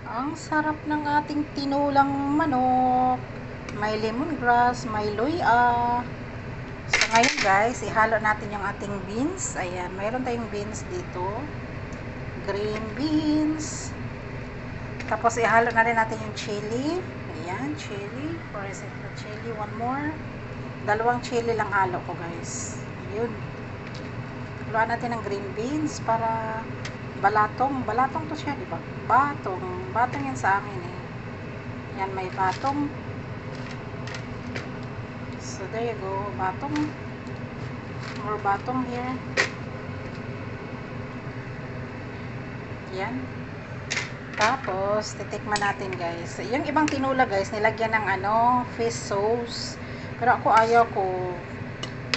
Ang sarap ng ating tinulang manok. May lemongrass, may luya. So ngayon guys, ihalo natin yung ating beans. Ayan, mayroon tayong beans dito. Green beans. Tapos ihalo na rin natin yung chili. Ayan, chili. Or is it the chili? One more. Dalawang chili lang halo ko guys. Ayun. Haluan natin ng green beans para balatong to siya, di ba? Batong yan sa amin eh. Yan, may batong. So there you go, batong. More batong here. Yan. Tapos titikman natin guys. Yung ibang tinula guys, nilagyan ng fish sauce. Pero ako ayaw ko.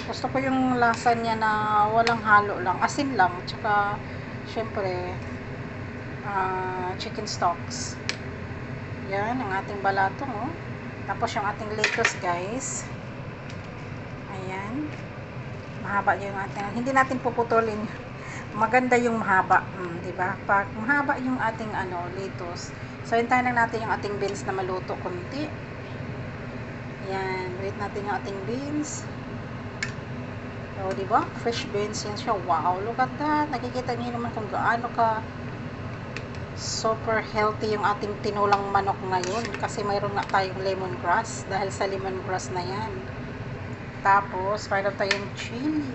Gusto ko yung lasa niya na walang halo lang, asin lang, tsaka syempre chicken stocks. Yan ang ating balatong oh. Tapos yung ating lettuce guys. Ayan. Mahaba yung ating, hindi natin puputulin. Maganda yung mahaba, 'di ba? Pag mahaba yung ating lettuce. So hintayin lang natin yung ating beans na maluto konti. Yan, wait natin yung ating beans. So, di ba? Fresh beans yan siya. Wow, look at that. Nakikita niyo naman kung gaano ka super healthy yung ating tinulang manok ngayon. Kasi mayroon na tayong lemongrass. Dahil sa lemongrass na yan. Tapos, mayroon tayong chili.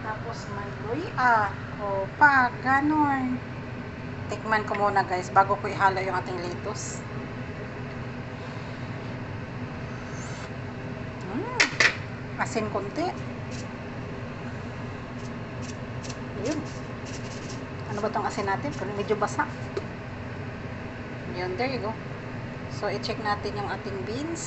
Tapos, may luya. O, ganon. Tikman ko muna guys, bago ko ihalo yung ating lettuce. Asin konti. Yun. Ano ba tong asin natin? Pero medyo basa. Yun, there you go. So, i-check natin yung ating beans.